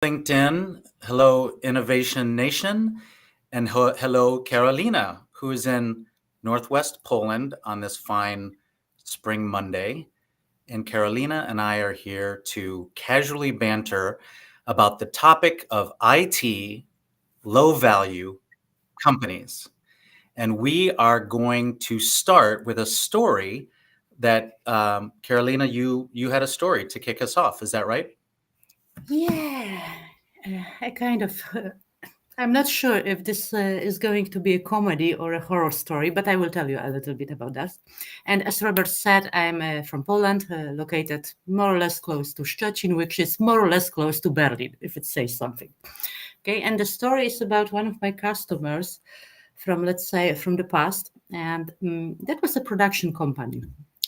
LinkedIn. Hello, Innovation Nation. And hello, Karolina, who is in Northwest Poland on this fine spring Monday. And Karolina and I are here to casually banter about the topic of IT low value companies. And we are going to start with a story that, Karolina, you had a story to kick us off. Is that right? Yeah, I kind of. I'm not sure if this is going to be a comedy or a horror story, but I will tell you a little bit about that. And as Robert said, I'm from Poland, located more or less close to Szczecin, which is more or less close to Berlin, if it says something. Okay, and the story is about one of my customers from, let's say, from the past, and that was a production company.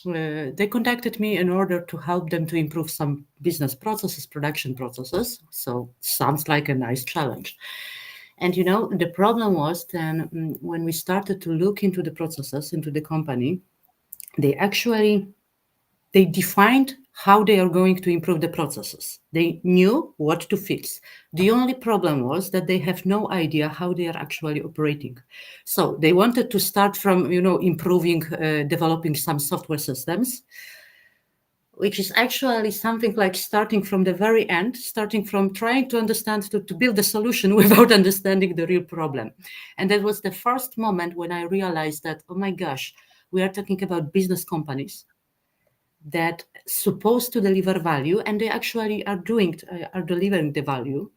They contacted me in order to help them to improve some business processes, production processes. So sounds like a nice challenge. And the problem was then when we started to look into the processes, into the company, they actually they defined how they are going to improve the processes. They knew what to fix. The only problem was that they have no idea how they are actually operating. So they wanted to start from, improving, developing some software systems, which is actually something like starting from the very end, starting from trying to understand, to build a solution without understanding the real problem. And that was the first moment when I realized that, oh my gosh, we are talking about business companies that supposed to deliver value, and they actually are delivering the value,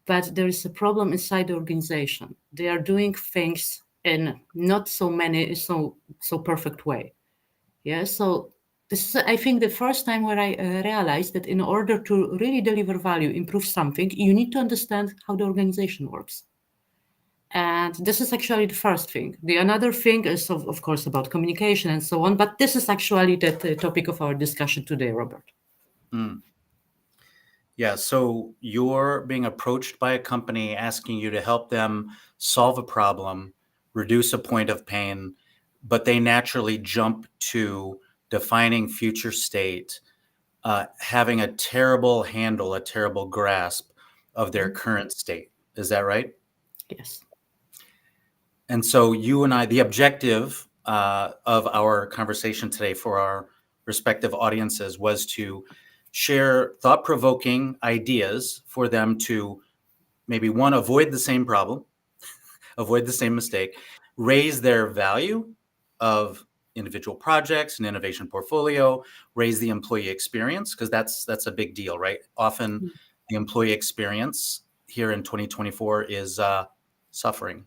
but there is a problem inside the organization. They are doing things in not so perfect way. Yeah, so this is, I think, the first time where I realized that in order to really deliver value, improve something, you need to understand how the organization works. And this is actually the first thing. The another thing is, of course, about communication and so on. But this is actually the topic of our discussion today, Robert. Mm. Yeah, so you're being approached by a company asking you to help them solve a problem, reduce a point of pain, but they naturally jump to defining future state, having a terrible handle, a terrible grasp of their Mhm. current state. Is that right? Yes. And so you and I, the objective of our conversation today for our respective audiences was to share thought-provoking ideas for them to maybe one, avoid the same problem, avoid the same mistake, raise their value of individual projects and innovation portfolio, raise the employee experience, because that's a big deal, right? Often the employee experience here in 2024 is suffering.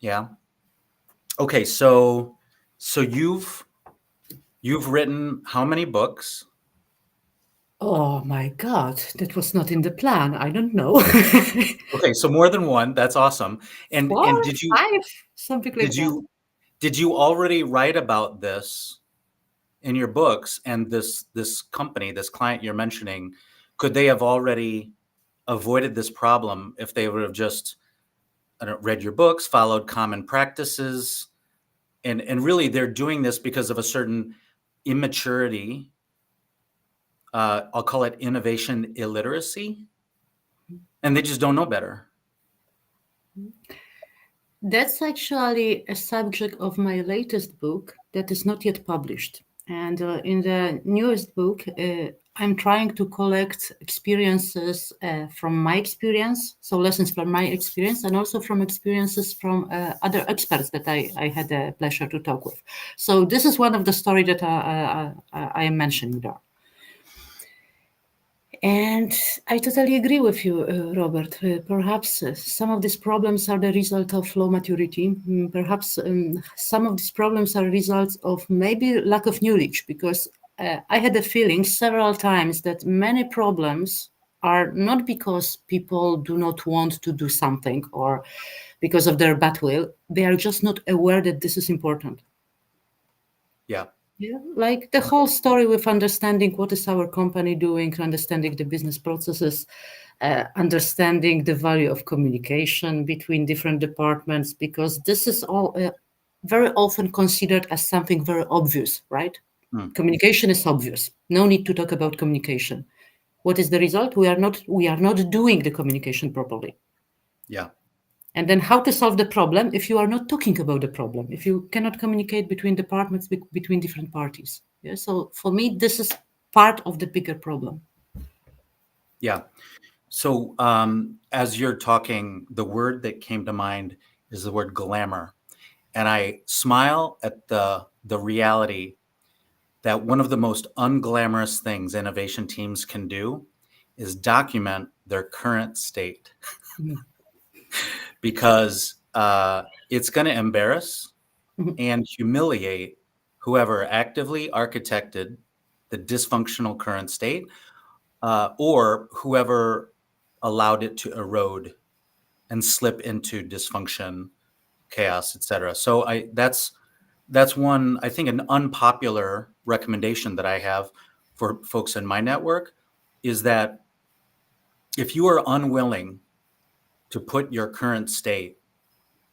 Yeah. Okay, so you've written how many books? Oh my God, that was not in the plan. I don't know. Okay, so more than one. That's awesome. Four, And did you five, something like did that. you did you already write about this in your books? And this company, this client you're mentioning, could they have already avoided this problem if they would have just, I don't know, read your books, followed common practices, and really they're doing this because of a certain immaturity. I'll call it innovation illiteracy, and they just don't know better. That's actually a subject of my latest book that is not yet published. And in the newest book, I'm trying to collect experiences from my experience, so lessons from my experience, and also from experiences from other experts that I had the pleasure to talk with. So this is one of the story that I am mentioning there. And I totally agree with you, Robert. Perhaps some of these problems are the result of low maturity. Perhaps some of these problems are results of maybe lack of knowledge, because I had a feeling several times that many problems are not because people do not want to do something or because of their bad will. They are just not aware that this is important. Yeah. Yeah, like the whole story with understanding what is our company doing, understanding the business processes, understanding the value of communication between different departments, because this is all very often considered as something very obvious, right? Mm. Communication is obvious. No need to talk about communication. What is the result? We are not doing the communication properly. Yeah. And then how to solve the problem if you are not talking about the problem, if you cannot communicate between departments, between different parties. Yeah. So for me, this is part of the bigger problem. Yeah. So, as you're talking, the word that came to mind is the word glamour. And I smile at the reality that one of the most unglamorous things innovation teams can do is document their current state, Mhm. because it's going to embarrass Mhm. and humiliate whoever actively architected the dysfunctional current state, or whoever allowed it to erode and slip into dysfunction, chaos, etc. So that's one, I think, an unpopular recommendation that I have for folks in my network is that if you are unwilling to put your current state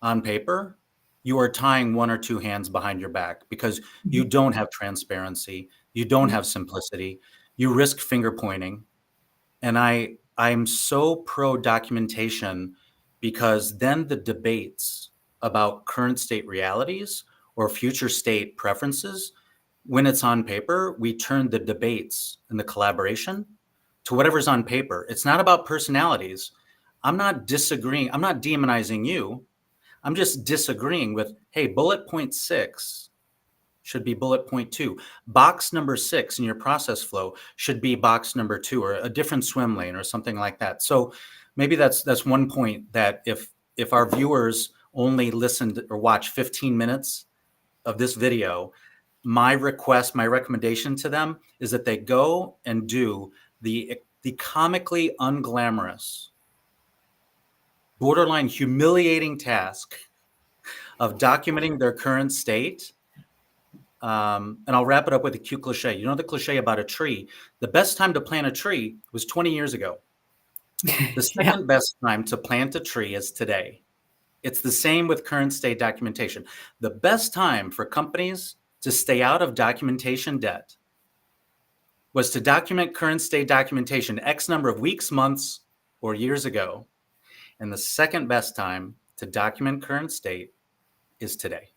on paper, you are tying one or two hands behind your back because you Mhm. don't have transparency, you don't Yeah. have simplicity, you risk finger pointing. And I'm so pro documentation because then the debates about current state realities or future state preferences, when it's on paper, we turn the debates and the collaboration to whatever's on paper. It's not about personalities. I'm not disagreeing. I'm not demonizing you. I'm just disagreeing with, hey, bullet point 6 should be bullet point 2. Box number 6 in your process flow should be box number 2, or a different swim lane or something like that. So maybe that's one point, that if our viewers only listened or watch 15 minutes of this video, my recommendation to them is that they go and do the comically unglamorous, borderline humiliating task of documenting their current state. And I'll wrap it up with a cute cliche. You know the cliche about a tree? The best time to plant a tree was 20 years ago. The Yeah. second best time to plant a tree is today. It's the same with current state documentation. The best time for companies to stay out of documentation debt was to document current state documentation X number of weeks, months, or years ago. And the second best time to document current state is today.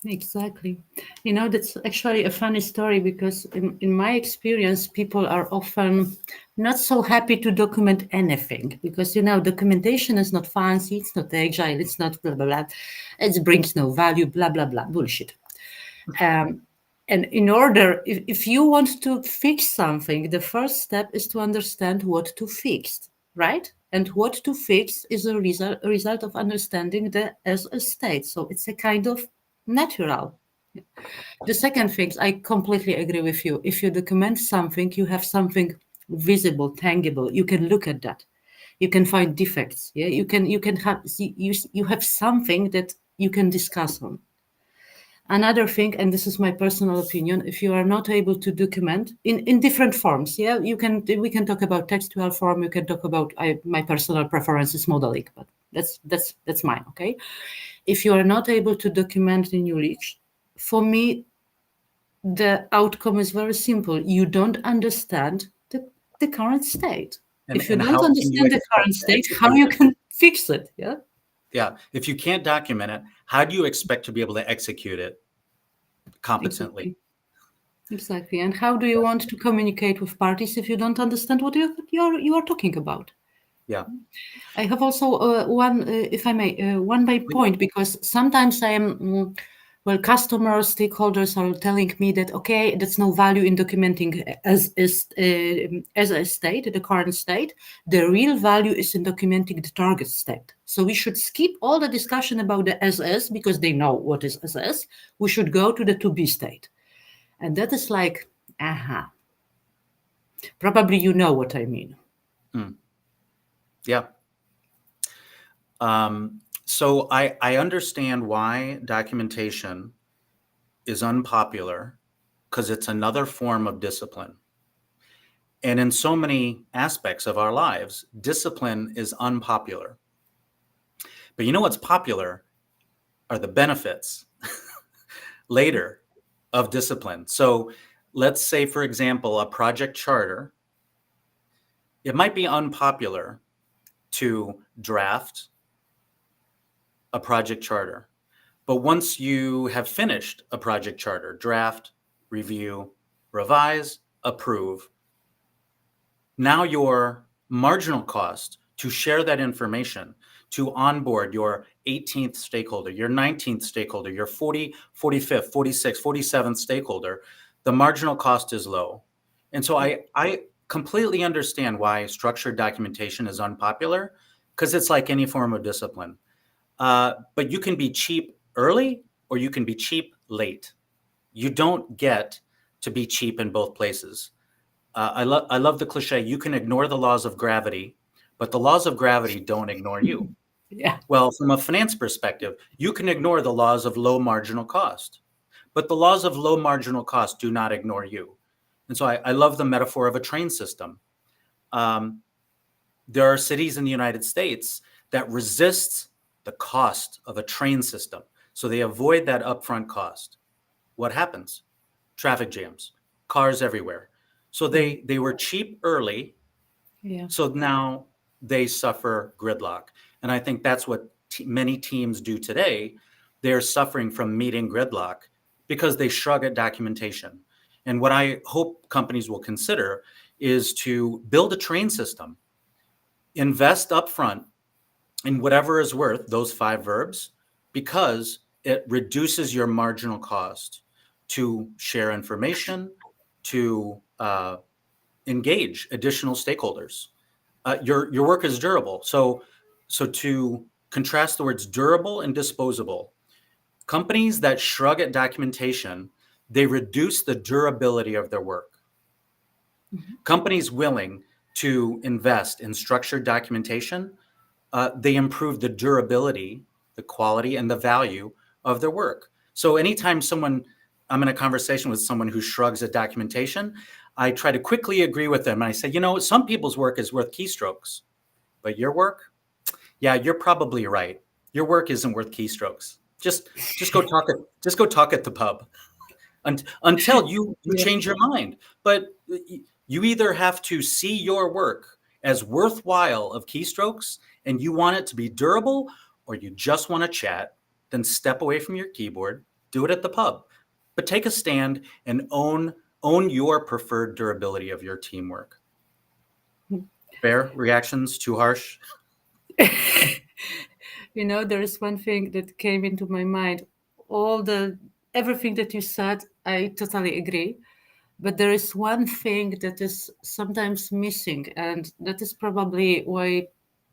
Exactly. That's actually a funny story because, in my experience, people are often not so happy to document anything because, documentation is not fancy, it's not agile, it's not blah, blah, blah. It brings no value, blah, blah, blah, bullshit. Um, and in order, if you want to fix something, the first step is to understand what to fix, right? And what to fix is a result of understanding the as a state. So it's a kind of natural. The second thing, I completely agree with you. If you document something, you have something visible, tangible. You can look at that. You can find defects. Yeah, you can have you have something that you can discuss on. Another thing, and this is my personal opinion, if you are not able to document in different forms, yeah, we can talk about textual form, you can talk about my personal preference is modeling, but that's mine, okay? If you are not able to document the new reach, for me, the outcome is very simple. You don't understand the current state. If you And don't how can you understand the expect current to state, how execute you it? can fix it? Yeah, Yeah. If you can't document it, how do you expect to be able to execute it competently? exactly. Exactly. And how do you want to communicate with parties if you don't understand what you are talking about? Yeah. I have also one, if I may, one by Please. point, because sometimes I am, well, customers, stakeholders are telling me that, okay, there's no value in documenting as a state, the current state. The real value is in documenting the target state. So we should skip all the discussion about the SS because they know what is SS. We should go to the to be state. And that is like, aha, probably you know what I mean. Mm, yeah. So I understand why documentation is unpopular, because it's another form of discipline. And in so many aspects of our lives, discipline is unpopular. But you know what's popular are the benefits later of discipline. So let's say, for example, a project charter It might be unpopular to draft a project charter, but once you have finished a project charter, draft, review, revise, approve, now your marginal cost to share that information, to onboard your 18th stakeholder, your 19th stakeholder, your 40, 45th, 46th, 47th stakeholder, the marginal cost is low. And so I completely understand why structured documentation is unpopular, because it's like any form of discipline. But you can be cheap early or you can be cheap late. You don't get to be cheap in both places. I love the cliche, you can ignore the laws of gravity, but the laws of gravity don't ignore you. Yeah. Well, from a finance perspective, you can ignore the laws of low marginal cost, but the laws of low marginal cost do not ignore you. And so I love the metaphor of a train system. Um, there are cities in the United States that resist the cost of a train system. So they avoid that upfront cost. What happens? Traffic jams, cars everywhere. So they were cheap early, Yeah. so now they suffer gridlock. And I think that's what many teams do today. They're suffering from meeting gridlock because they shrug at documentation. And what I hope companies will consider is to build a train system, invest upfront in whatever is worth those five verbs, because it reduces your marginal cost to share information, to engage additional stakeholders. Your work is durable. So to contrast the words durable and disposable, companies that shrug at documentation, they reduce the durability of their work. Mhm. Companies willing to invest in structured documentation, they improve the durability, the quality, and the value of their work. So anytime I'm in a conversation with someone who shrugs at documentation, I try to quickly agree with them. And I say, some people's work is worth keystrokes, but your work, yeah, you're probably right. Your work isn't worth keystrokes. Just go talk at the pub until you Yeah. change your mind. But you either have to see your work as worthwhile of keystrokes and you want it to be durable, or you just want to chat, then step away from your keyboard, do it at the pub. But take a stand and own your preferred durability of your teamwork. Fair reactions? Too harsh? There is one thing that came into my mind. All the Everything that you said, I totally agree. But there is one thing that is sometimes missing, and that is probably why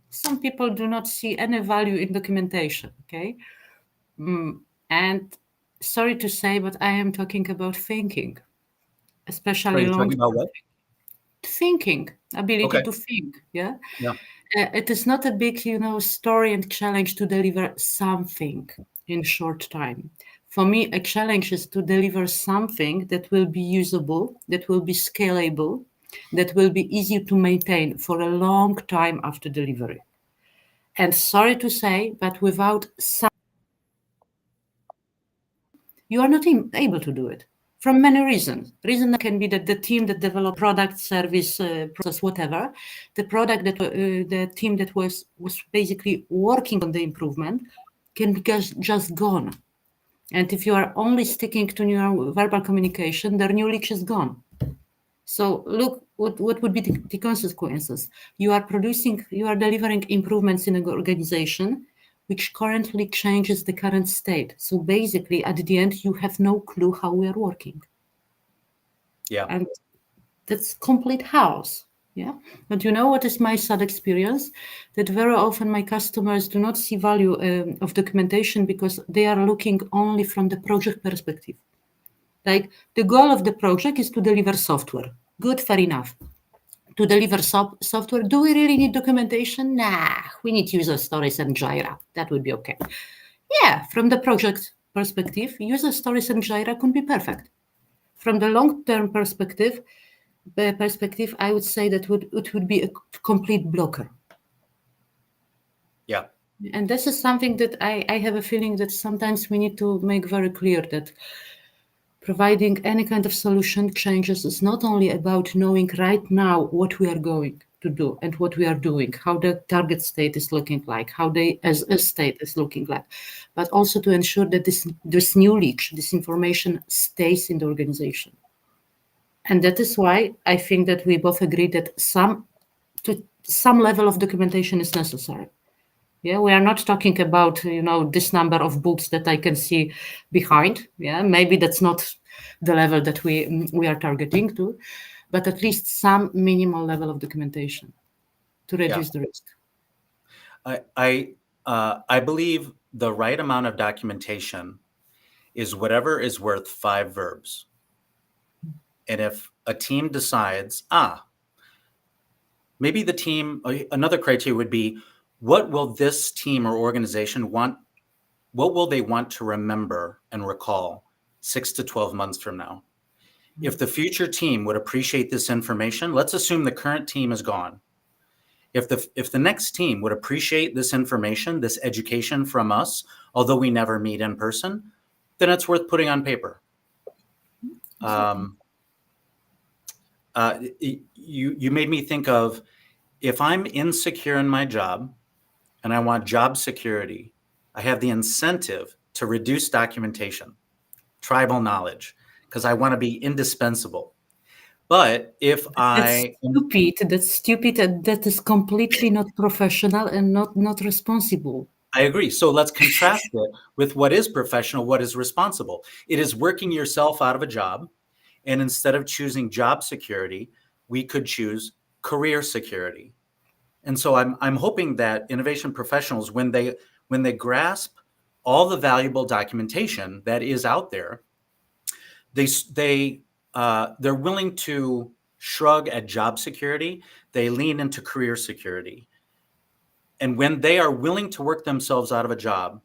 some people do not see any value in documentation. Okay. And sorry to say, but I am talking about thinking, Are especially you long talking about what? thinking, ability Okay. to think. Yeah. Yeah. It is not a big, story and challenge to deliver something in short time. For me, a challenge is to deliver something that will be usable, that will be scalable, that will be easy to maintain for a long time after delivery. And sorry to say, but without some, you are not able to do it from many reasons. Reason can be that the team that developed product, service, process, whatever, the team that was basically working on the improvement can be just gone. And if you are only sticking to your verbal communication, the new leak is gone. So look, what would be the consequences? You are delivering improvements in an organization which currently changes the current state. So basically, at the end, you have no clue how we are working. Yeah. And that's complete house. Yeah. But you know what is my sad experience? That very often my customers do not see value of documentation because they are looking only from the project perspective. Like the goal of the project is to deliver software. Good, fair enough. To deliver software, do we really need documentation? Nah, we need user stories and Jira. That would be okay. Yeah, from the project perspective, user stories and Jira could be perfect. From the long-term perspective, I would say that it would be a complete blocker. Yeah. And this is something that I have a feeling that sometimes we need to make very clear that providing any kind of solution changes is not only about knowing right now what we are going to do and what we are doing, how the target state is looking like, how they as a state is looking like, but also to ensure that this knowledge, this information stays in the organization. And that is why I think that we both agree that some level of documentation is necessary. Yeah, we are not talking about this number of books that I can see behind. Yeah, maybe that's not the level that we are targeting to, but at least some minimal level of documentation to Yeah. reduce the risk. I believe the right amount of documentation is whatever is worth 5 verbs. And if a team decides, maybe the team, another criteria would be, what will this team or organization want? What will they want to remember and recall 6 to 12 months from now? If the future team would appreciate this information, let's assume the current team is gone. If the next team would appreciate this information, this education from us, although we never meet in person, then it's worth putting on paper. You made me think of, if I'm insecure in my job and I want job security, I have the incentive to reduce documentation, tribal knowledge, because I want to be indispensable. But if That's I stupid. That's stupid, and that is completely not professional and not responsible. I agree. So let's contrast it with what is professional, what is responsible. It is working yourself out of a job. And instead of choosing job security, we could choose career security. And so I'm hoping that innovation professionals, when they grasp all the valuable documentation that is out there, they're willing to shrug at job security. They lean into career security. And when they are willing to work themselves out of a job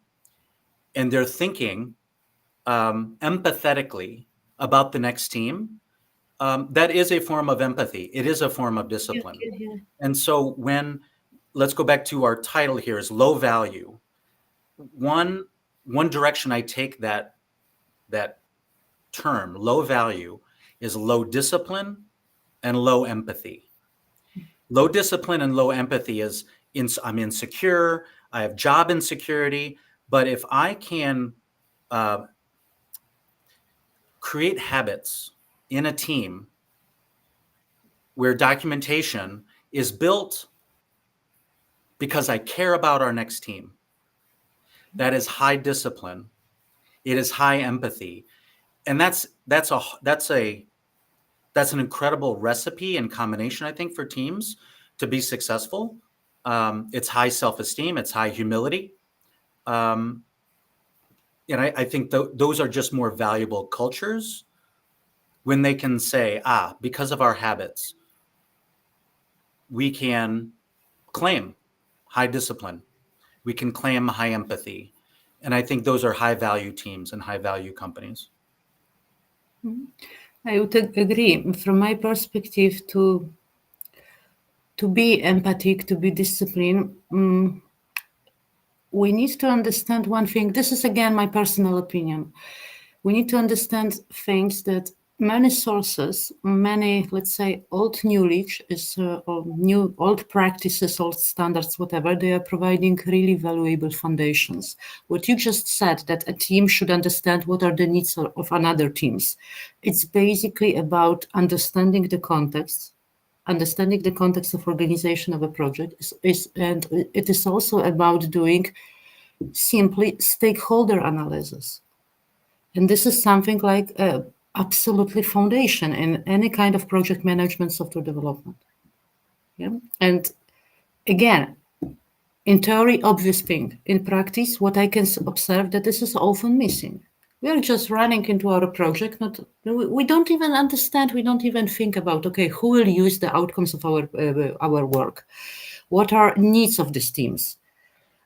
and they're thinking empathetically about the next team, that is a form of empathy. It is a form of Yeah, discipline. yeah, yeah. And so let's go back to our title here is low value. One direction I take that term, low value, is low discipline and low empathy. Low discipline and low empathy is I'm insecure, I have job insecurity, but if I can uh, create habits in a team where documentation is built because I care about our next team, that is high discipline. It is high empathy, and that's an incredible recipe and combination, I think, for teams to be successful. It's high self-esteem, it's high humility, um, and I think those are just more valuable cultures when they can say, because of our habits, we can claim high discipline, we can claim high empathy, and I think those are high value teams and high value companies. I would agree. From my perspective, to be empathic, to be disciplined, we need to understand one thing. This is again my personal opinion. We need to understand things that many sources, many, let's say, old knowledge is or new old practices, old standards, whatever, they are providing really valuable foundations. What you just said, that a team should understand what are the needs of another teams. It's basically about understanding the context of organization of a project and it is also about doing simply stakeholder analysis. And this is something like absolutely foundation in any kind of project management software development. Yeah. And again, in theory, obvious thing. In practice, what I can observe that this is often missing. We are just running into our project. Not we don't even understand. We don't even think about okay, who will use the outcomes of our work. What are needs of these teams?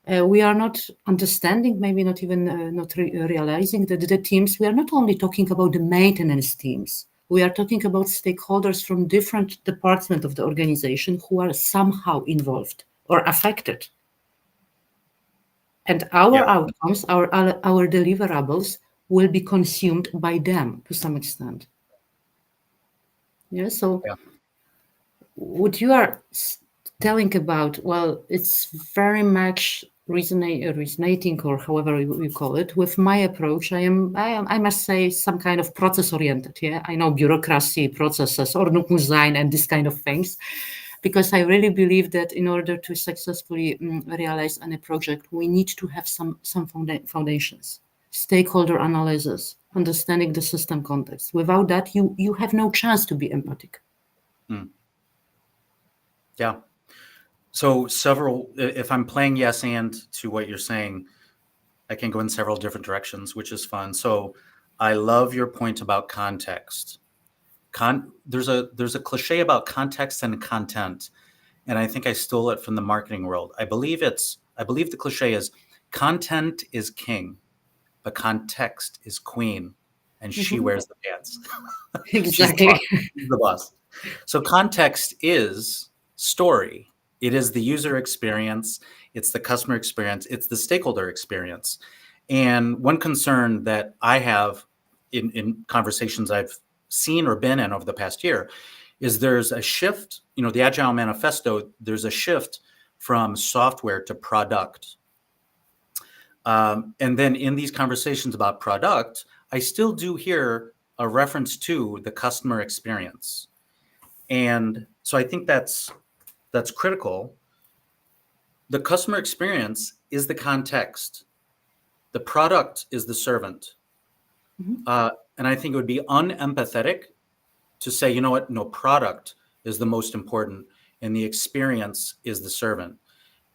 We are not understanding, maybe not even not realizing that the teams, we are not only talking about the maintenance teams, we are talking about stakeholders from different departments of the organization who are somehow involved or affected. And our Yeah, outcomes, our deliverables will be consumed by them to some extent. Yeah, so yeah, what you are telling about, well, it's very much resonating, or however you call it, with my approach. I must say, some kind of process oriented. Yeah, I know bureaucracy, processes, design, and this kind of things, because I really believe that in order to successfully realize any project, we need to have some foundations, stakeholder analysis, understanding the system context. Without that, you have no chance to be empathic. Mm, yeah. So if I'm playing yes and to what you're saying, I can go in several different directions, which is fun. So I love your point about context. There's a cliche about context and content, and I think I stole it from the marketing world. I believe the cliche is content is king, but context is queen, and she Mhm. wears the pants. She's the Exactly. boss. She's the boss. So context is story. It is the user experience, it's the customer experience, it's the stakeholder experience. And one concern that I have in conversations I've seen or been in over the past year is there's a shift, the Agile Manifesto, there's a shift from software to product. And then in these conversations about product, I still do hear a reference to the customer experience. And so I think that's critical. The customer experience is the context. The product is the servant. Mhm. And I think it would be unempathetic to say, you know what, no, product is the most important and the experience is the servant.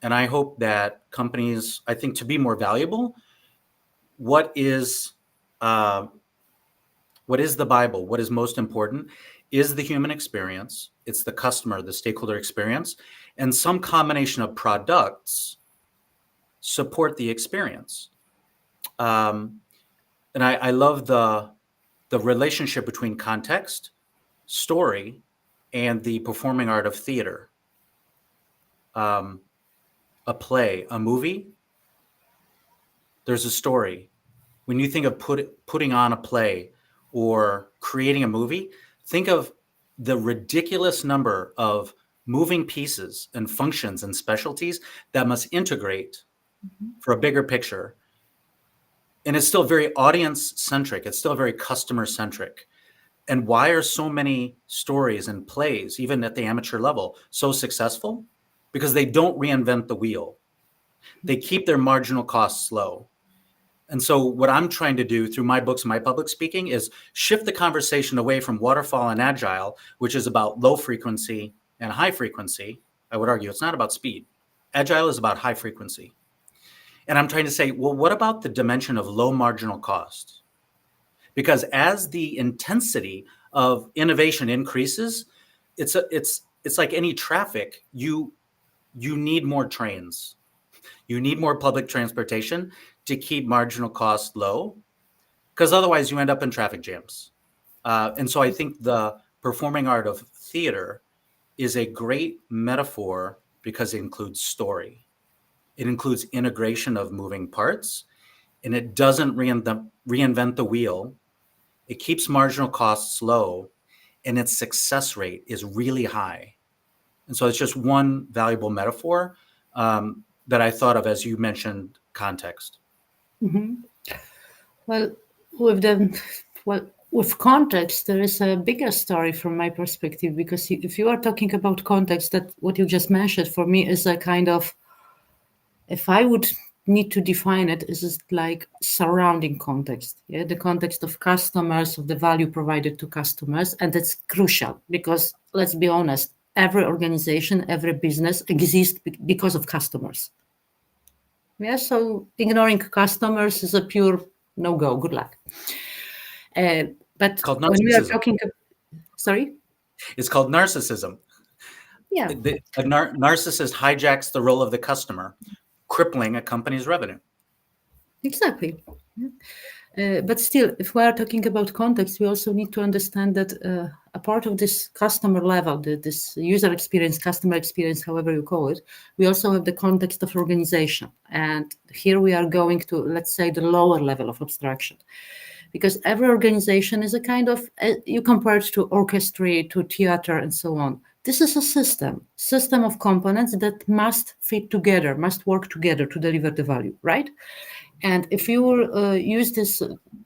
And I hope that companies, I think to be more valuable, what is uh, what is the Bible? What is most important is the human experience. It's the customer, the stakeholder experience, and some combination of products support the experience. Um, and I love the relationship between context, story, and the performing art of theater. Um, a play, a movie, there's a story. When you think of putting on a play or creating a movie, think of the ridiculous number of moving pieces and functions and specialties that must integrate for a bigger picture. And it's still very audience centric, it's still very customer centric. And why are so many stories and plays, even at the amateur level, so successful? Because they don't reinvent the wheel. They keep their marginal costs low. And so, what I'm trying to do through my books, my public speaking, is shift the conversation away from waterfall and agile, which is about low frequency and high frequency. I would argue it's not about speed. Agile is about high frequency. And I'm trying to say, well, what about the dimension of low marginal cost? Because as the intensity of innovation increases, it's like any traffic. You need more trains. You need more public transportation to keep marginal costs low, because otherwise you end up in traffic jams. And so I think the performing art of theater is a great metaphor because it includes story. It includes integration of moving parts, and it doesn't reinvent the wheel. It keeps marginal costs low, and its success rate is really high. And so it's just one valuable metaphor that I thought of as you mentioned context. Mhm. Well, with the well, with context, there is a bigger story from my perspective, because if you are talking about context, that what you just mentioned for me is a kind of, if I would need to define it, is just like surrounding context. Yeah, the context of customers, of the value provided to customers, and that's crucial because let's be honest, every organization, every business exists because of customers. Yeah, so ignoring customers is a pure no go. Good luck. Uh, It's but called when we are narcissism. talking, sorry, It's called narcissism. yeah, A narcissist hijacks the role of the customer, crippling a company's revenue. exactly. But still, if we are talking about context, we also need to understand that a part of this customer level, this user experience, customer experience, however you call it, we also have the context of organization. And here we are going to, let's say, the lower level of abstraction. Because every organization is a kind of, you compare it to orchestra, to theater, and so on. This is a system of components that must fit together, must work together to deliver the value, right? And if you will use this,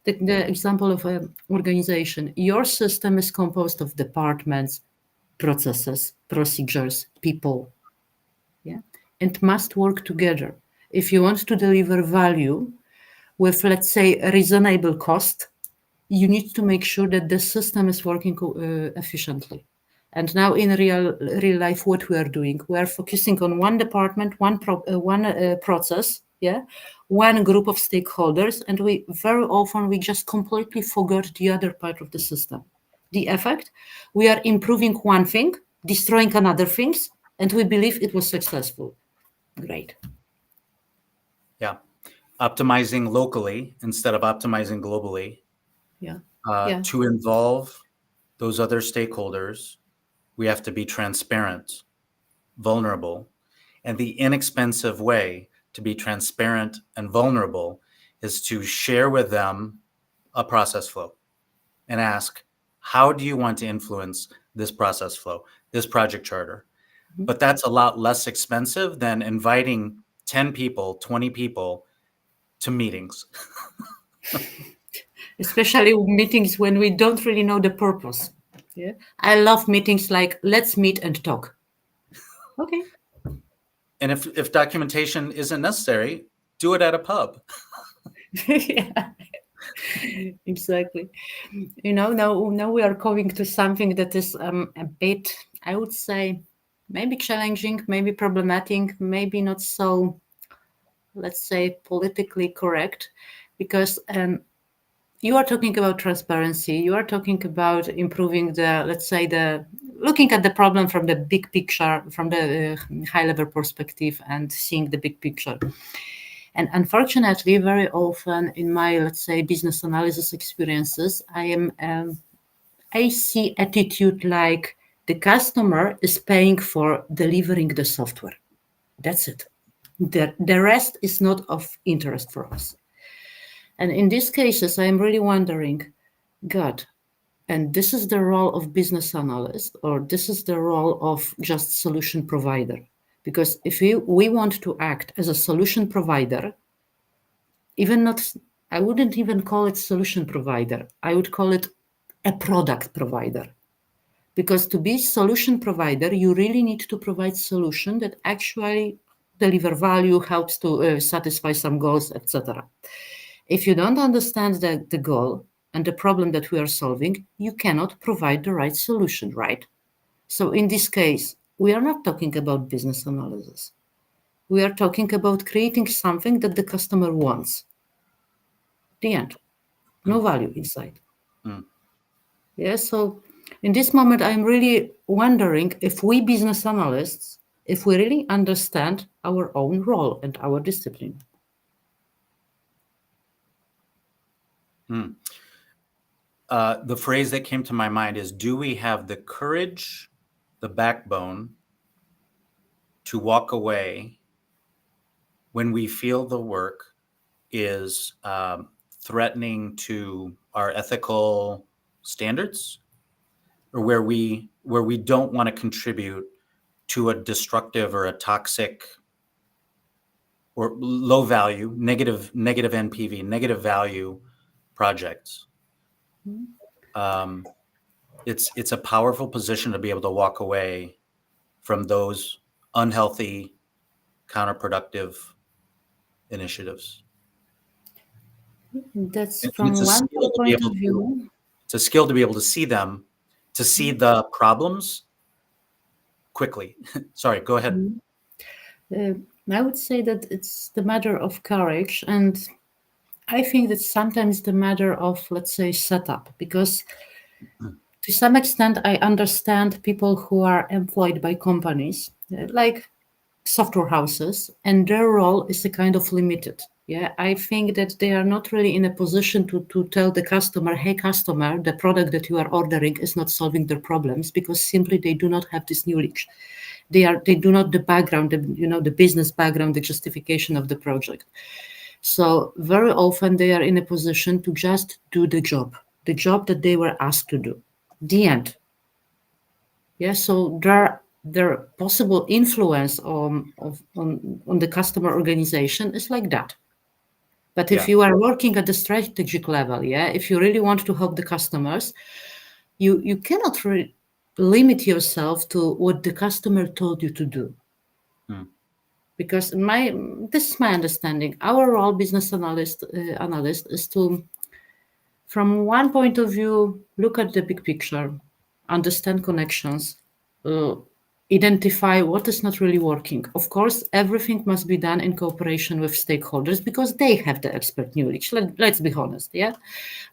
the example of an organization, your system is composed of departments, processes, procedures, people, yeah, and must work together. If you want to deliver value with, let's say, a reasonable cost, you need to make sure that the system is working efficiently. And now in real life, what we are doing, we are focusing on one department, one process, yeah, one group of stakeholders, and we very often we just completely forgot the other part of the system. The effect, we are improving one thing, destroying another things, and we believe it was successful. Great. Yeah. Optimizing locally instead of optimizing globally, Yeah. Yeah. to involve those other stakeholders, we have to be transparent, vulnerable. And the inexpensive way to be transparent and vulnerable is to share with them a process flow and ask, how do you want to influence this process flow, this project charter? But that's a lot less expensive than inviting 10 people, 20 people to meetings. Especially meetings when we don't really know the purpose. Yeah. I love meetings like let's meet and talk. Okay. And if documentation isn't necessary, do it at a pub. Yeah, exactly. Now we are coming to something that is a bit, I would say, maybe challenging, maybe problematic, maybe not so, let's say, politically correct, because you are talking about transparency, you are talking about improving the, let's say, the looking at the problem from the big picture, from the high level perspective, and seeing the big picture. And unfortunately, very often in my, let's say, business analysis experiences, I see attitude like the customer is paying for delivering the software. That's it. The rest is not of interest for us. And in these cases, I am really wondering, God, and this is the role of business analyst, or this is the role of just solution provider. Because if we want to act as a solution provider, even not, I wouldn't even call it solution provider. I would call it a product provider. Because to be solution provider, you really need to provide solution that actually deliver value, helps to satisfy some goals, etc. If you don't understand the goal and the problem that we are solving, you cannot provide the right solution, right? So in this case, we are not talking about business analysis. We are talking about creating something that the customer wants. The end. No Mm, value inside. mm, Yeah, so in this moment, I'm really wondering if we business analysts, if we really understand our own role and our discipline. mm. The phrase that came to my mind is, do we have the courage, the backbone to walk away when we feel the work is threatening to our ethical standards, or where we don't want to contribute to a destructive or a toxic or low value, negative NPV, negative value projects. Mhm. Um, it's a powerful position to be able to walk away from those unhealthy, counterproductive initiatives. That's And it's from a one skill to be point able of to view. it's a skill to be able to see them, to see the problems quickly. Sorry, go ahead. Mhm. Uh, I would say that it's the matter of courage, and I think that sometimes the matter of, let's say, setup, because to some extent I understand people who are employed by companies, like software houses, and their role is a kind of limited. Yeah, I think that they are not really in a position to tell the customer, hey customer, the product that you are ordering is not solving their problems, because simply they do not have this knowledge. They do not the background, the business background, the justification of the project. So very often they are in a position to just do the job that they were asked to do. The end. Yeah, so their possible influence on the customer organization is like that. But if Yeah. you are working at the strategic level, yeah, if you really want to help the customers, you cannot limit yourself to what the customer told you to do. Mm, Because this is my understanding. Our role, business analyst, is to, from one point of view, look at the big picture, understand connections, uh, identify what is not really working. Of course, everything must be done in cooperation with stakeholders because they have the expert knowledge. Let's be honest, yeah.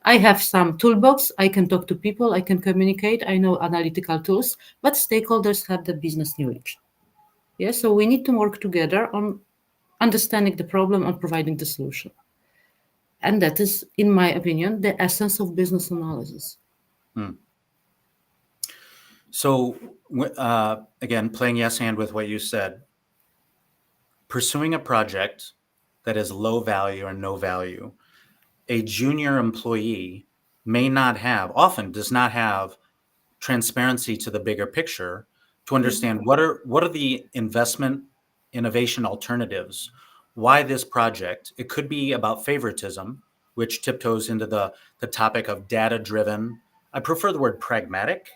I have some toolbox. I can talk to people. I can communicate. I know analytical tools, but stakeholders have the business knowledge. Yeah, so we need to work together on understanding the problem and providing the solution. And that is, in my opinion, the essence of business analysis. mm. So, again, playing yes hand with what you said, pursuing a project that is low value or no value, a junior employee may not have, often does not have transparency to the bigger picture to understand what are the investment innovation alternatives, why this project. It could be about favoritism, which tiptoes into the topic of data driven. I prefer the word pragmatic,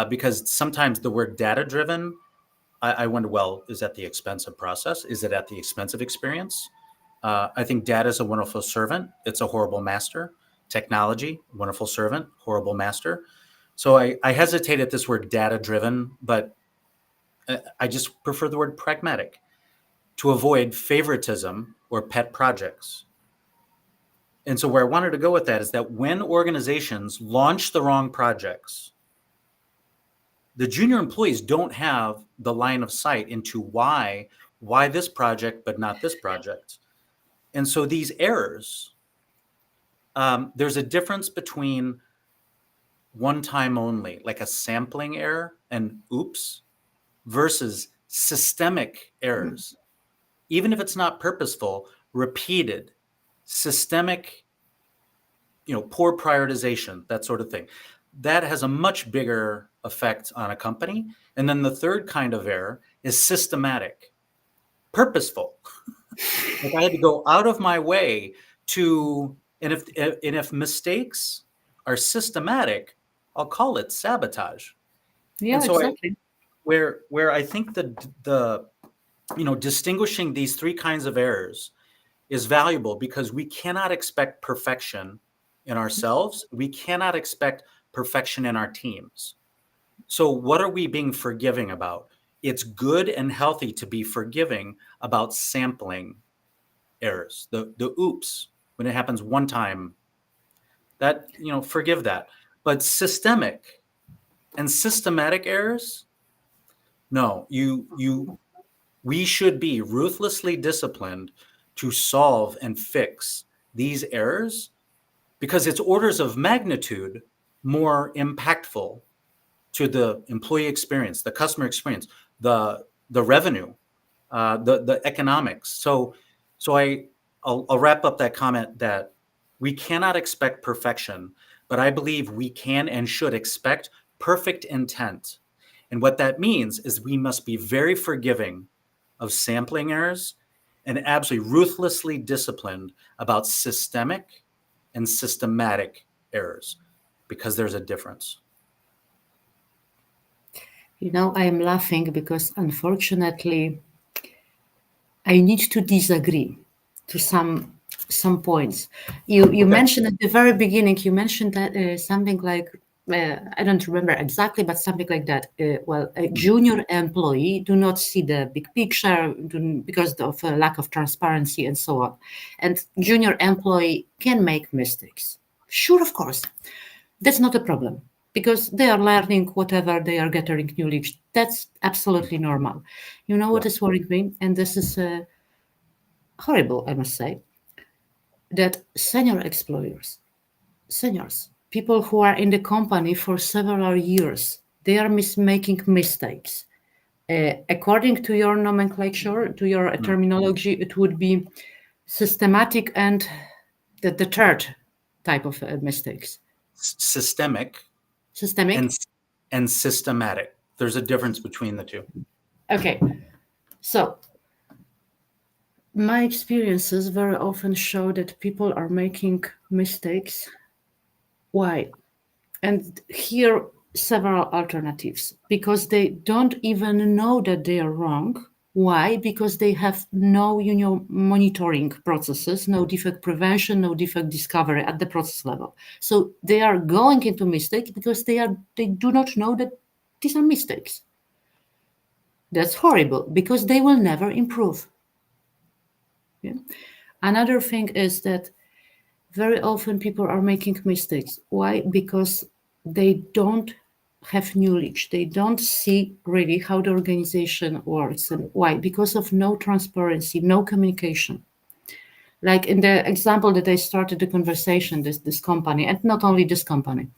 because sometimes the word data driven, I wonder, well, is at the expense of process? Is it at the expense of experience? I think data is a wonderful servant. It's a horrible master. Technology, wonderful servant, horrible master. So I hesitate at this word data driven, but I just prefer the word pragmatic to avoid favoritism or pet projects. And so where I wanted to go with that is that when organizations launch the wrong projects, the junior employees don't have the line of sight into why this project but not this project. And so these errors, there's a difference between one time only, like a sampling error and oops, versus systemic errors. Even if it's not purposeful, repeated, systemic, poor prioritization, that sort of thing. That has a much bigger effect on a company. And then the third kind of error is systematic, purposeful. Like I had to go out of my way to, and if mistakes are systematic, I'll call it sabotage. And Yeah, so exactly. where I think the distinguishing these three kinds of errors is valuable because we cannot expect perfection in ourselves. We cannot expect perfection in our teams. So what are we being forgiving about? It's good and healthy to be forgiving about sampling errors, the oops, when it happens one time, that, forgive that. But systemic and systematic errors, no, we should be ruthlessly disciplined to solve and fix these errors because it's orders of magnitude more impactful to the employee experience, the customer experience, the revenue, the economics. So I'll wrap up that comment that we cannot expect perfection, but I believe we can and should expect perfect intent. And what that means is we must be very forgiving of sampling errors and absolutely ruthlessly disciplined about systemic and systematic errors because there's a difference. I am laughing because unfortunately I need to disagree to some points. You Okay. mentioned at the very beginning. You mentioned that something like I don't remember exactly, but something like that. Well, a Mm. junior employee do not see the big picture because of a lack of transparency and so on, and junior employee can make mistakes. Sure, of course, that's not a problem because they are learning whatever they are getting knowledge. That's absolutely normal. You know what Yeah. is worrying me, and this is horrible, I must say, that senior employers, seniors, people who are in the company for several years, they are making mistakes. According to your nomenclature, to your Mm. terminology, it would be systematic and the third type of mistakes. Systemic and Systemic. and systematic. There's a difference between the two. Okay, so my experiences very often show that people are making mistakes. Why? And here several alternatives, because they don't even know that they are wrong. Why? Because they have no monitoring processes, no defect prevention, no defect discovery at the process level. So they are going into mistakes because they do not know that these are mistakes. That's horrible because they will never improve. Yeah? Another thing is that very often people are making mistakes. Why? Because they don't have knowledge. They don't see really how the organization works. And why? Because of no transparency, no communication. Like in the example that I started the conversation, this company, and not only this company,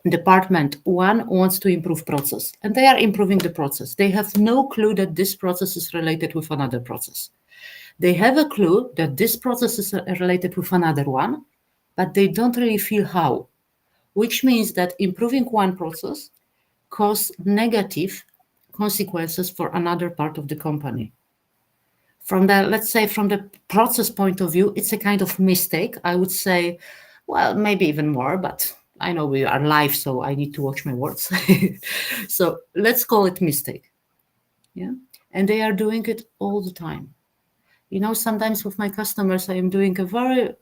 department one wants to improve process, and they are improving the process. They have no clue that this process is related with another process. They have a clue that this process is related with another one, but they don't really feel how, which means that improving one process cause negative consequences for another part of the company. From the, let's say, from the process point of view, it's a kind of mistake. I would say, well, maybe even more, but I know we are live, so I need to watch my words. So let's call it mistake. Yeah. And they are doing it all the time. Sometimes with my customers, I am doing a very,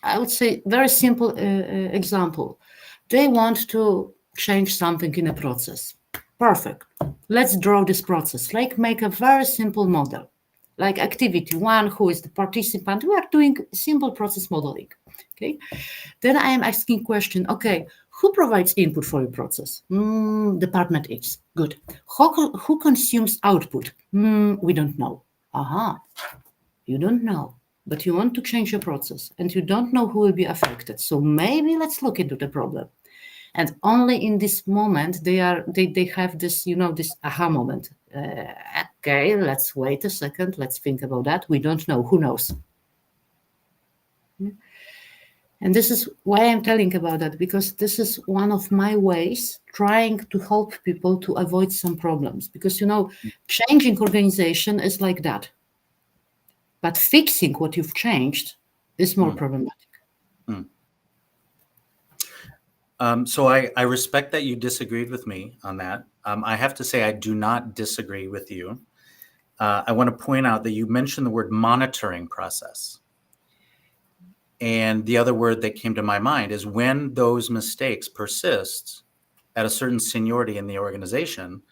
I would say, very simple example. They want to change something in a process. Perfect. Let's draw this process. Like make a very simple model. Like activity one, who is the participant? We are doing simple process modeling. Okay. Then I am asking question. Okay, who provides input for your process? Department X. Good. Who consumes output? We don't know. Aha. You don't know, but you want to change your process and you don't know who will be affected. So maybe let's look into the problem. And only in this moment they have this, this aha moment. Okay, let's wait a second. Let's think about that. We don't know. Who knows? And this is why I'm telling about that, because this is one of my ways trying to help people to avoid some problems. Because, changing organization is like that. But fixing what you've changed is more Mm. problematic. Mm. So I respect that you disagreed with me on that. I have to say I do not disagree with you. I want to point out that you mentioned the word monitoring process. And the other word that came to my mind is when those mistakes persist at a certain seniority in the organization,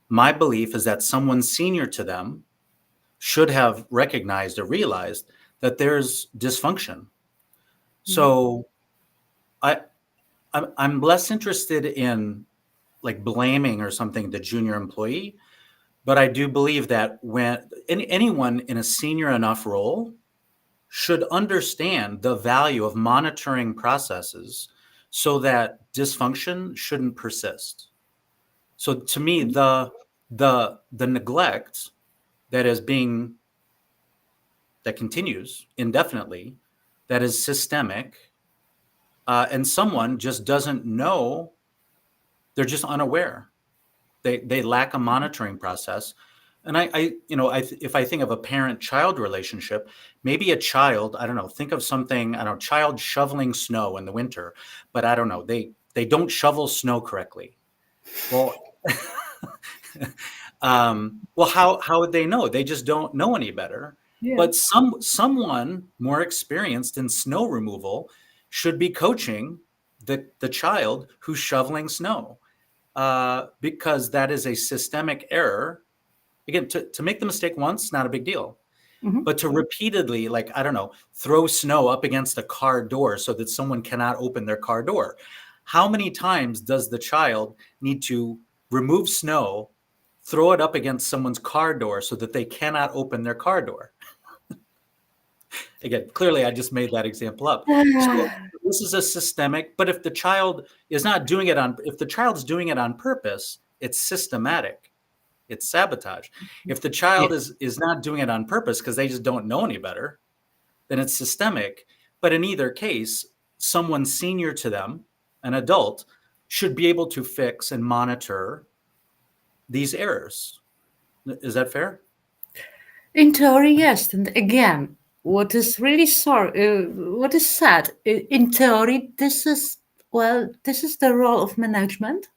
my belief is that someone senior to them should have recognized or realized that there's dysfunction. So I, I'm less interested in like blaming or something the junior employee, but I do believe that when anyone in a senior enough role should understand the value of monitoring processes so that dysfunction shouldn't persist. So to me, the neglect that is being that continues indefinitely, that is systemic, and someone just doesn't know, they're just unaware. They lack a monitoring process. And if I think of a parent-child relationship, maybe a child, I don't know, think of something, I don't know, child shoveling snow in the winter, but I don't know, they don't shovel snow correctly. Well, well, how would they know? They just don't know any better. Yeah. But someone more experienced in snow removal should be coaching the child who's shoveling snow, because that is a systemic error. Again, to make the mistake once, not a big deal. Mhm. But to repeatedly, like, I don't know, throw snow up against a car door so that someone cannot open their car door. How many times does the child need to remove snow, throw it up against someone's car door so that they cannot open their car door? Again, clearly I just made that example up. So Ah, this is a systemic, but if the child is not doing it if the child's doing it on purpose, it's systematic. It's sabotage. If the child yes. is not doing it on purpose because they just don't know any better, then it's systemic. But in either case, someone senior to them, an adult, should be able to fix and monitor these errors. Is that fair? In theory, yes. And again, what is really what is sad, in theory, this is the role of management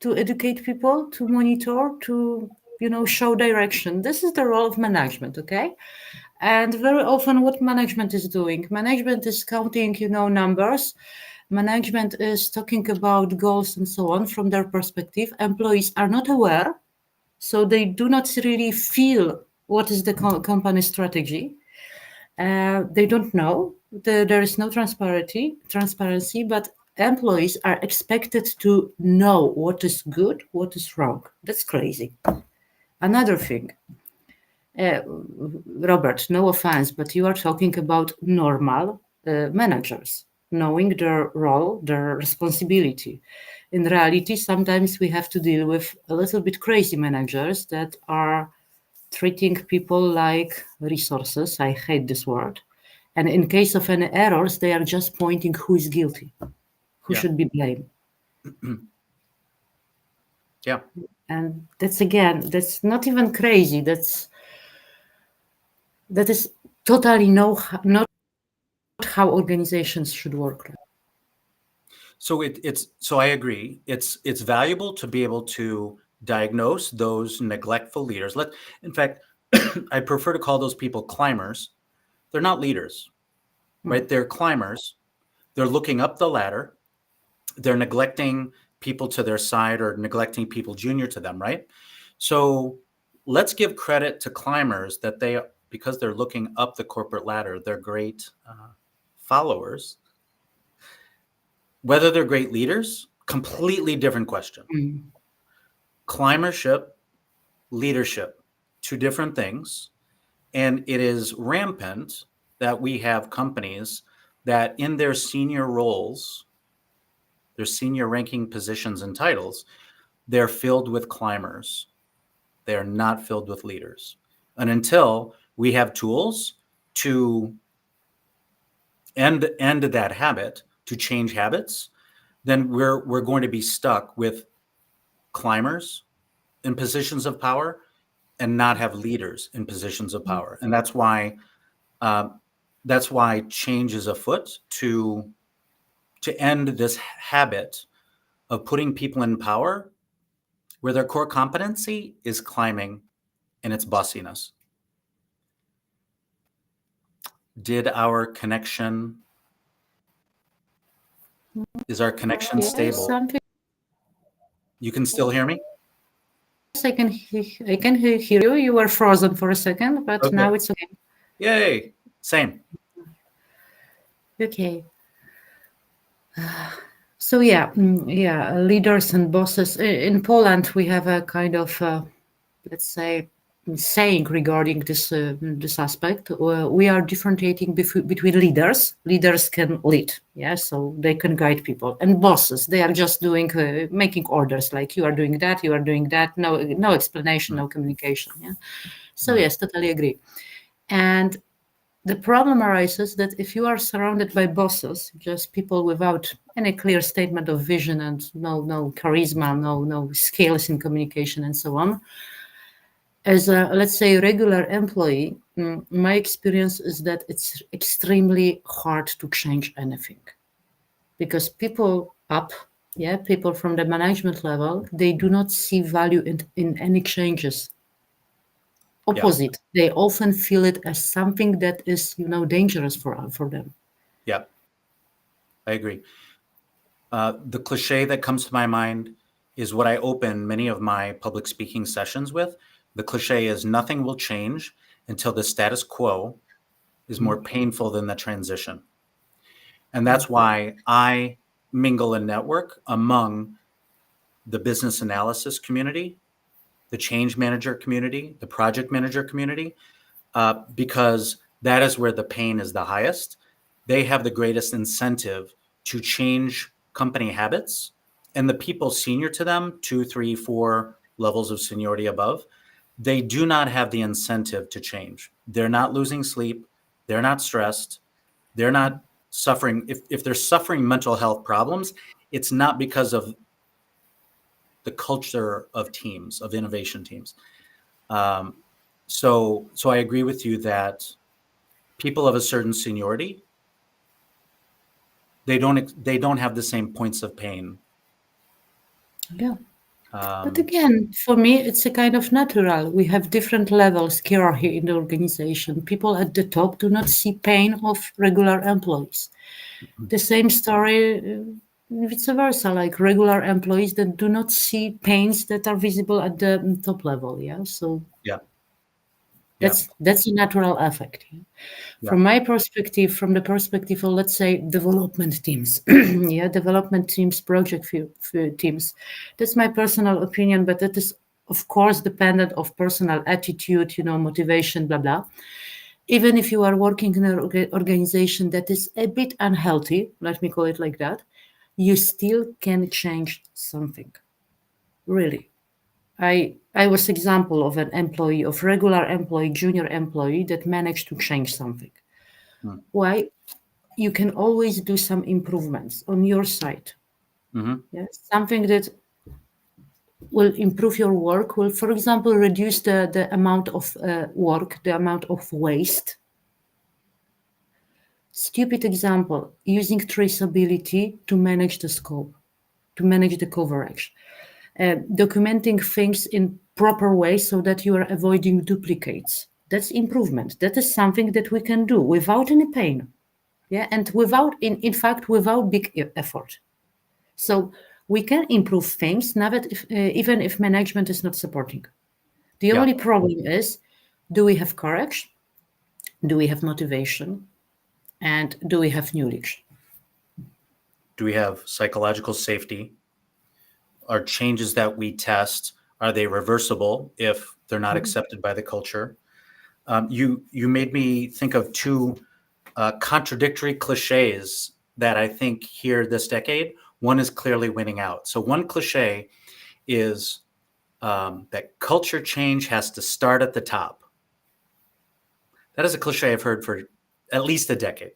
to educate people, to monitor, to, show direction. This is the role of management, okay? And very often, what management is doing, management is counting, numbers. Management is talking about goals and so on from their perspective. Employees are not aware, so they do not really feel what is the company strategy. They don't know. There is no transparency, but employees are expected to know what is good, what is wrong. That's crazy. Another thing, uh, Robert, no offense, but you are talking about normal managers knowing their role, their responsibility. In reality, sometimes we have to deal with a little bit crazy managers that are treating people like resources. I hate this word. And in case of any errors, they are just pointing who is guilty, who Yeah. should be blamed. Yeah. And that's again, that's not even crazy. That is totally not how organizations should work. So so I agree. It's valuable to be able to diagnose those neglectful leaders. In fact, I prefer to call those people climbers. They're not leaders, right? Mm. They're climbers. They're looking up the ladder. They're neglecting people to their side or neglecting people junior to them, right? So let's give credit to climbers that because they're looking up the corporate ladder, they're great followers. Whether they're great leaders, completely different question. Mm. Climbership, leadership, two different things. And it is rampant that we have companies that in their senior roles, their senior ranking positions and titles, they're filled with climbers. They're not filled with leaders. And until we have tools to end that habit, to change habits, then we're going to be stuck with climbers in positions of power and not have leaders in positions of power. And uh, that's why change is afoot to end this habit of putting people in power where their core competency is climbing and it's bossiness. Did our connection Is our connection Yes, stable? something. You can still hear me? Yes, I can hear you. You were frozen for a second, but Okay. now it's okay. Yay. Same. Okay. So yeah, leaders and bosses in Poland. We have a kind of let's say saying regarding this aspect. We are differentiating between leaders. Leaders can lead, yeah, so they can guide people, and bosses. They are just doing making orders, like you are doing that, you are doing that. No explanation, Mm, no communication. Yeah. So mm. yes, totally agree. And the problem arises that if you are surrounded by bosses, just people without any clear statement of vision and no charisma, no skills in communication and so on, as a, let's say, regular employee, my experience is that it's extremely hard to change anything because people up, yeah, people from the management level, they do not see value in any changes. Yeah. Opposite, they often feel it as something that is, dangerous for them. Yeah. I agree. The cliche that comes to my mind is what I open many of my public speaking sessions with. The cliche is nothing will change until the status quo is more painful than the transition. And that's why I mingle and network among the business analysis community, the change manager community, the project manager community, because that is where the pain is the highest. They have the greatest incentive to change company habits, and the people senior to them, 2, 3, 4 levels of seniority above, they do not have the incentive to change. They're not losing sleep. They're not stressed. They're not suffering. If they're suffering mental health problems, it's not because of the culture of teams, of innovation teams. Um, so I agree with you that people of a certain seniority, they don't have the same points of pain. Yeah. But Um, again, for me, it's a kind of natural. We have different levels hierarchy in the organization. People at the top do not see pain of regular employees. The same story, vice versa, like regular employees that do not see pains that are visible at the top level. Yeah, so yeah, yeah, that's a natural effect. Yeah? yeah. From my perspective, from the perspective of, let's say, development teams, yeah, development teams, project teams, that's my personal opinion, but that is of course dependent of personal attitude, motivation, blah blah. Even if you are working in an organization that is a bit unhealthy, let me call it like that, you still can change something, really. I was example of an employee, of regular employee, junior employee that managed to change something. Mm. Why? You can always do some improvements on your side. Hmm. Yeah? Something that will improve your work will, for example, reduce the amount of work, the amount of waste. Stupid example, using traceability to manage the scope, to manage the coverage. Documenting things in proper way so that you are avoiding duplicates. That's improvement. That is something that we can do without any pain. Yeah, and without, in fact, without big effort. So we can improve things, even if management is not supporting. The Yeah. only problem is, do we have courage? Do we have motivation? And do we have knowledge? Do we have psychological safety? Are changes that we test, are they reversible if they're not accepted by the culture? You made me think of two contradictory cliches that I think here this decade. One is clearly winning out. So one cliche is that culture change has to start at the top. That is a cliche I've heard for at least a decade.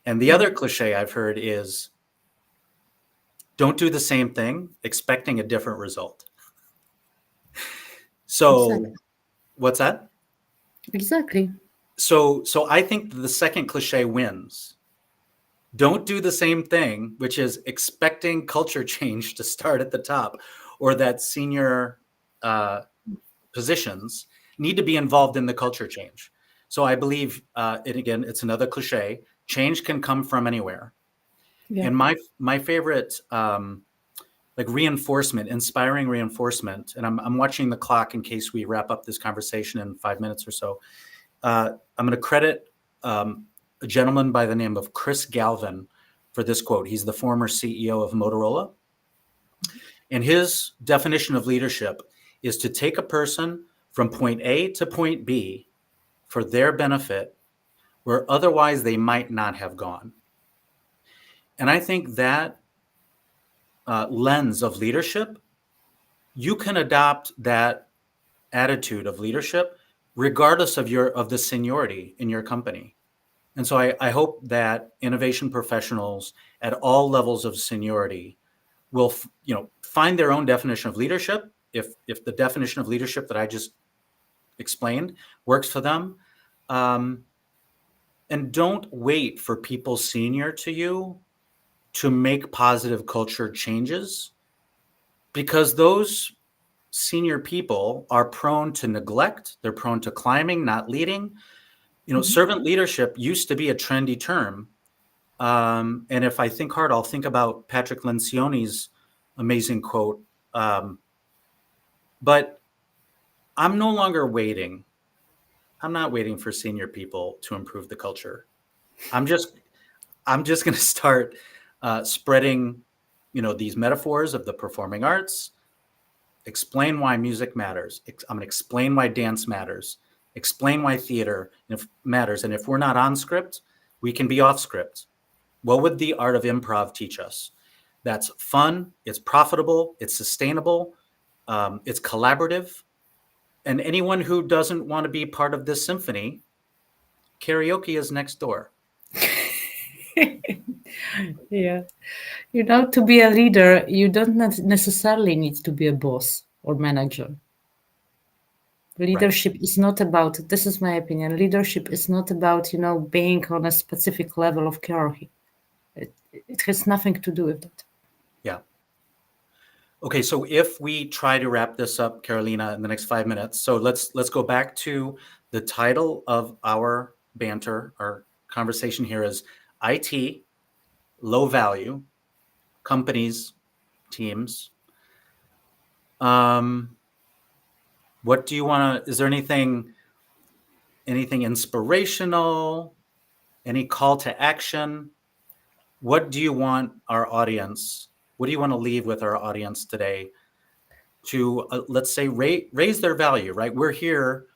And the other cliche I've heard is don't do the same thing expecting a different result. Exactly. So what's that? Exactly. So I think the second cliche wins. Don't do the same thing, which is expecting culture change to start at the top, or that senior uh, positions need to be involved in the culture change. So I believe, and again, it's another cliche. Change can come from anywhere. Yeah. And my favorite like reinforcement, inspiring reinforcement, and I'm watching the clock in case we wrap up this conversation in 5 minutes or so. I'm going to credit a gentleman by the name of Chris Galvin for this quote. He's the former CEO of Motorola. And his definition of leadership is to take a person from point A to point B for their benefit where otherwise they might not have gone. And I think that lens of leadership, you can adopt that attitude of leadership regardless of the seniority in your company. And so I hope that innovation professionals at all levels of seniority will, find their own definition of leadership. If the definition of leadership that I just explained works for them, um, and don't wait for people senior to you to make positive culture changes, because those senior people are prone to neglect. They're prone to climbing, not leading. Servant leadership used to be a trendy term. And if I think hard, I'll think about Patrick Lencioni's amazing quote. Um, but I'm no longer waiting. I'm not waiting for senior people to improve the culture. I'm just I'm just going to start spreading, these metaphors of the performing arts. Explain why music matters. I'm going to explain why dance matters. Explain why theater matters. And if we're not on script, we can be off script. What would the art of improv teach us? That's fun, it's profitable, it's sustainable, it's collaborative. And anyone who doesn't want to be part of this symphony, karaoke is next door. Yeah. To be a leader, you don't necessarily need to be a boss or manager. Right. Leadership is not about, this is my opinion, leadership is not about, being on a specific level of hierarchy. It has nothing to do with that. Yeah. Okay, so if we try to wrap this up, Karolina, in the next 5 minutes, so let's go back to the title of our banter. Our conversation here is IT, low value, companies, teams. Um, what do you want to? Is there anything inspirational? Any call to action? What do you want our audience? What do you want to leave with our audience today to let's say raise their value? Right, we're here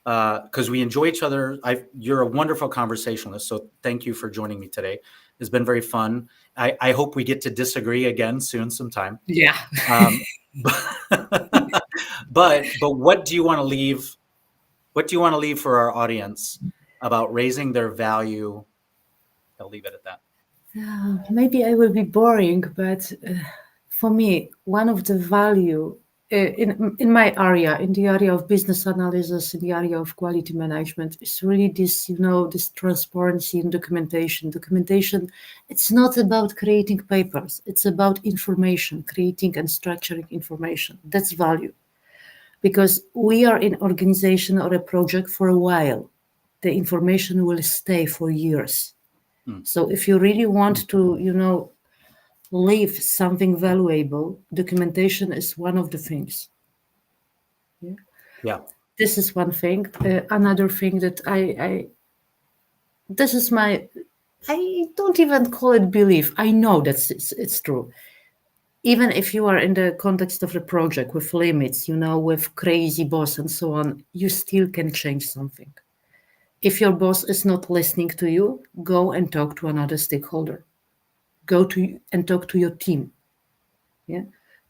because we enjoy each other. You're a wonderful conversationalist, so thank you for joining me today. It's been very fun. I hope we get to disagree again soon, sometime. Yeah. Um, but what do you want to leave? What do you want to leave for our audience about raising their value? I'll leave it at that. Maybe I will be boring, but for me, one of the value in my area, in the area of business analysis, in the area of quality management, is really this, this transparency in documentation. Documentation, it's not about creating papers; it's about information, creating and structuring information. That's value, because we are in organization or a project for a while. The information will stay for years. Hmm. So if you really want to, leave something valuable, documentation is one of the things. Yeah. Yeah. This is one thing. Another thing that this is my, I don't even call it belief. I know that it's true. Even if you are in the context of the project with limits, with crazy boss and so on, you still can change something. If your boss is not listening to you, go and talk to another stakeholder. Go to and talk to your team. Yeah.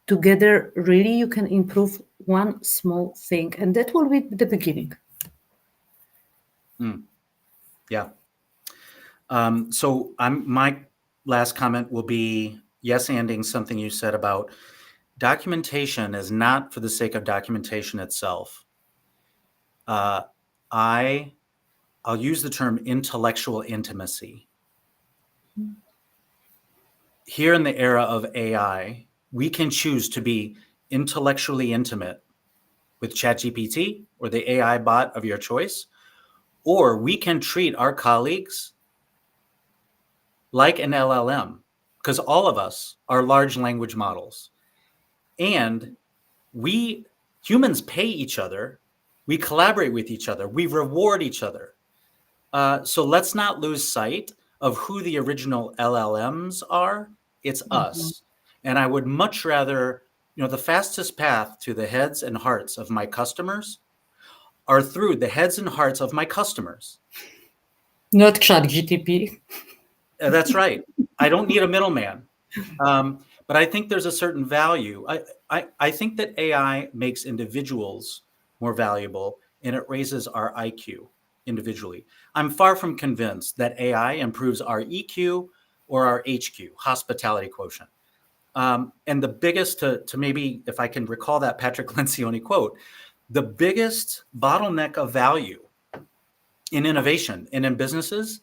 Together, really, you can improve one small thing, and that will be the beginning. Hmm. Yeah. So my last comment will be yes, anding something you said about documentation is not for the sake of documentation itself. Uh, I I'll use the term intellectual intimacy. Here in the era of AI, we can choose to be intellectually intimate with ChatGPT or the AI bot of your choice, or we can treat our colleagues like an LLM, because all of us are large language models. And we humans pay each other, we collaborate with each other, we reward each other. So let's not lose sight of who the original LLMs are. It's Mhm. us. And I would much rather, the fastest path to the heads and hearts of my customers are through the heads and hearts of my customers. Not chat GTP. That's right. I don't need a middleman. But I think there's a certain value. I think that AI makes individuals more valuable and it raises our IQ individually. I'm far from convinced that AI improves our EQ or our HQ, hospitality quotient. And the biggest, to maybe, if I can recall that Patrick Lencioni quote, the biggest bottleneck of value in innovation and in businesses,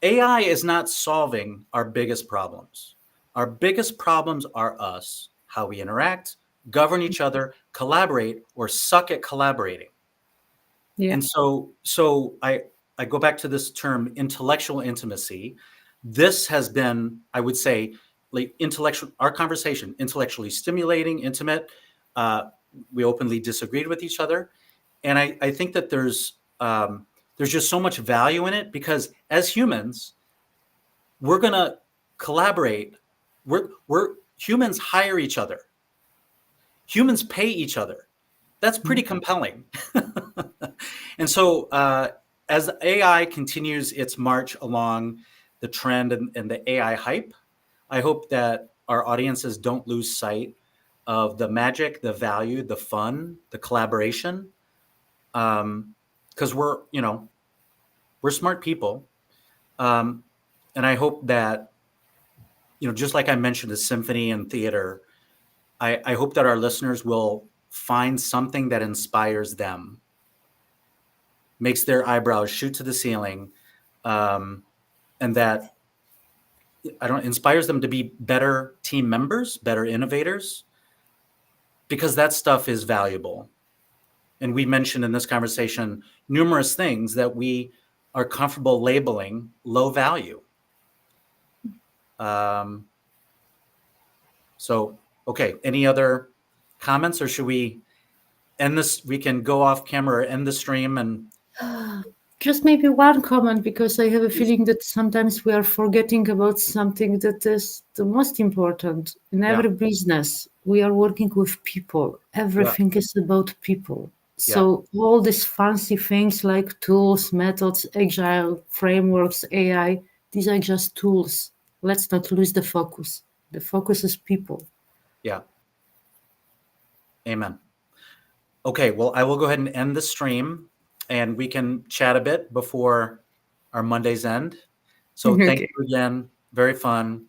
AI is not solving our biggest problems. Our biggest problems are us, how we interact, govern each other, collaborate, or suck at collaborating. Yeah. And so I go back to this term intellectual intimacy. This has been, I would say, like intellectual, our conversation, intellectually stimulating, intimate. Uh, we openly disagreed with each other. And I think that there's just so much value in it because as humans, we're going to collaborate. We're humans hire each other. Humans pay each other. That's pretty compelling. And so as AI continues its march along the trend and the AI hype, I hope that our audiences don't lose sight of the magic, the value, the fun, the collaboration. Because we're smart people. Um, And I hope that, just like I mentioned, the symphony and theater, I hope that our listeners will find something that inspires them, makes their eyebrows shoot to the ceiling, um, and that inspires them to be better team members, better innovators, because that stuff is valuable. And we mentioned in this conversation numerous things that we are comfortable labeling low value. Um, so, okay, any other comments, or should we end this? We can go off camera or end the stream and Just maybe one comment, because I have a please. feeling that sometimes we are forgetting about something that is the most important. In Yeah, every business, we are working with people. yeah, Everything is about people. yeah, So all these fancy things like tools, methods, agile frameworks, AI, these are just tools. Let's not lose the focus. The focus is people. yeah. Amen. Okay, well, I will go ahead and end the stream and we can chat a bit before our Monday's end. So thank Okay. you again. Very fun.